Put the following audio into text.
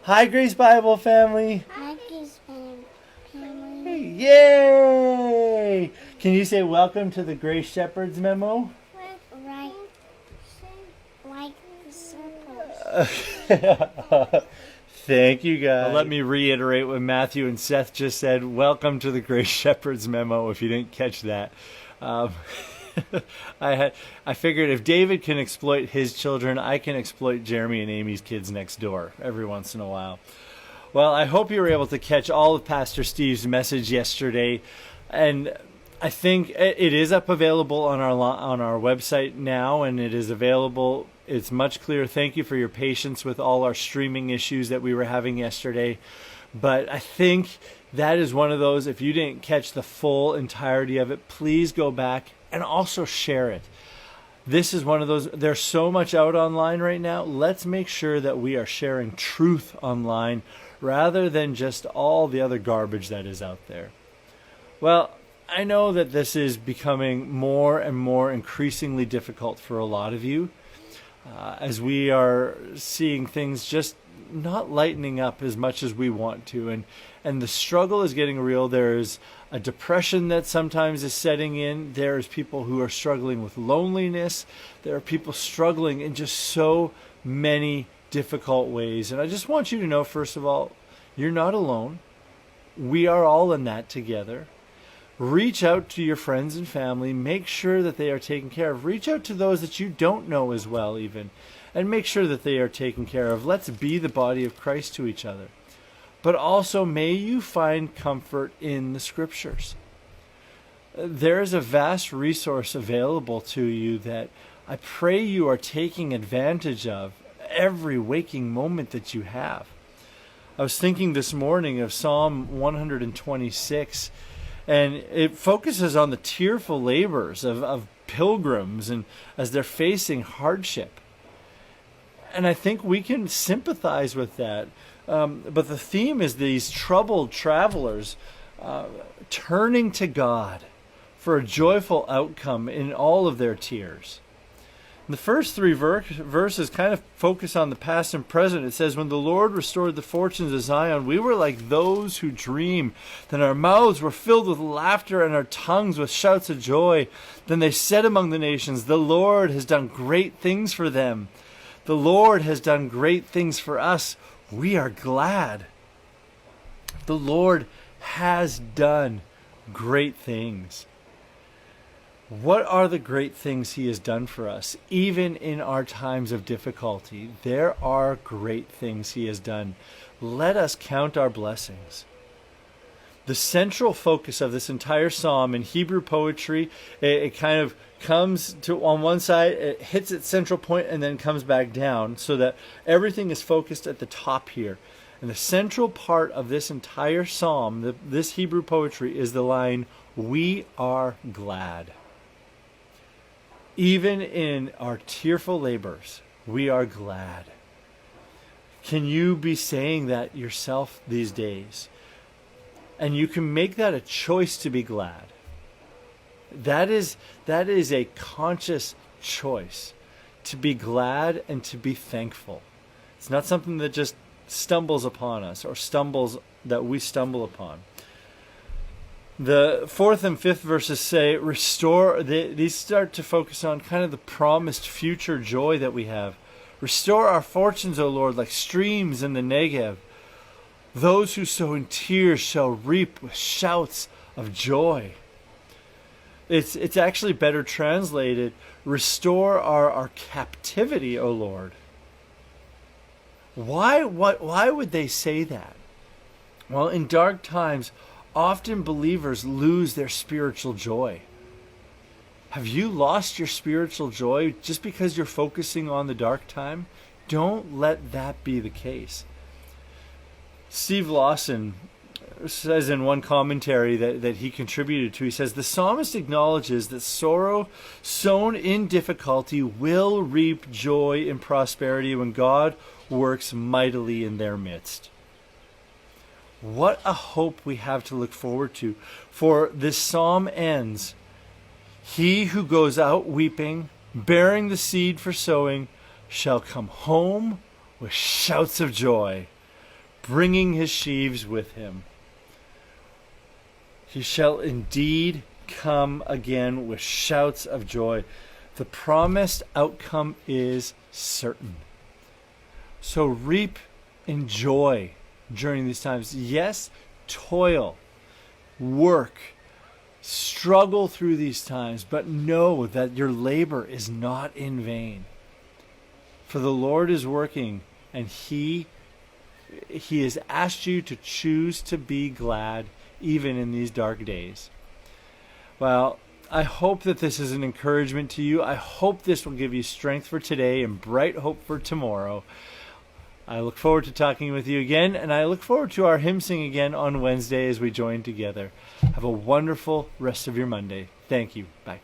Hi, Grace Bible family. I just family. Yay! Can you say welcome to the Grace Shepherd's Memo? Right, like the circles. Thank you, guys. Let me reiterate what Matthew and Seth just said. Welcome to the Grace Shepherd's Memo, if you didn't catch that. Um, I figured if David can exploit his children, I can exploit Jeremy and Amy's kids next door every once in a while. Well, I hope you were able to catch all of Pastor Steve's message yesterday, and I think it is available on our website now, and it is available. It's much clearer. Thank you for your patience with all our streaming issues that we were having yesterday. But I think that is one of those, if you didn't catch the full entirety of it, please go back and also share it. This is one of those, there's so much out online right now. Let's make sure that we are sharing truth online rather than just all the other garbage that is out there. Well, I know that this is becoming more and more increasingly difficult for a lot of you as we are seeing things just not lightening up as much as we want to, and the struggle is getting real. There's a depression that sometimes is setting in. There's people who are struggling with loneliness. There are people struggling in just so many difficult ways. And I just want you to know, first of all, you're not alone. We are all in that together. Reach out to your friends and family. Make sure that they are taken care of. Reach out to those that you don't know as well, even, and make sure that they are taken care of. Let's be the body of Christ to each other. But also, may you find comfort in the Scriptures. There is a vast resource available to you that I pray you are taking advantage of every waking moment that you have. I was thinking this morning of Psalm 126, and it focuses on the tearful labors of pilgrims and as they're facing hardship. And I think we can sympathize with that. But the theme is these troubled travelers turning to God for a joyful outcome in all of their tears. The first three verses kind of focus on the past and present. It says, when the Lord restored the fortunes of Zion, we were like those who dream. Then our mouths were filled with laughter and our tongues with shouts of joy. Then they said among the nations, the Lord has done great things for them. The Lord has done great things for us. We are glad. The Lord has done great things. What are the great things He has done for us? Even in our times of difficulty, there are great things He has done. Let us count our blessings. The central focus of this entire psalm in Hebrew poetry, it kind of comes to on one side, it hits its central point and then comes back down so that everything is focused at the top here. And the central part of this entire psalm, this Hebrew poetry, is the line, we are glad. Even in our tearful labors, we are glad. Can you be saying that yourself these days? And you can make that a choice to be glad. That is a conscious choice to be glad and to be thankful. It's not something that just stumbles upon us or that we stumble upon. The fourth and fifth verses say, restore, these start to focus on kind of the promised future joy that we have. Restore our fortunes, O Lord, like streams in the Negev. Those who sow in tears shall reap with shouts of joy. It's actually better translated, restore our captivity, O Lord. Why would they say that? Well, in dark times, often believers lose their spiritual joy. Have you lost your spiritual joy just because you're focusing on the dark time? Don't let that be the case. Steve Lawson says in one commentary that he contributed to, he says, the psalmist acknowledges that sorrow sown in difficulty will reap joy in prosperity when God works mightily in their midst. What a hope we have to look forward to. For this psalm ends, he who goes out weeping, bearing the seed for sowing, shall come home with shouts of joy. bringing his sheaves with him. He shall indeed come again with shouts of joy. The promised outcome is certain. So reap in joy during these times. Yes, toil, work, struggle through these times, but know that your labor is not in vain. For the Lord is working, and He has asked you to choose to be glad even in these dark days. Well, I hope that this is an encouragement to you. I hope this will give you strength for today and bright hope for tomorrow. I look forward to talking with you again, and I look forward to our hymn sing again on Wednesday as we join together. Have a wonderful rest of your Monday. Thank you. Bye.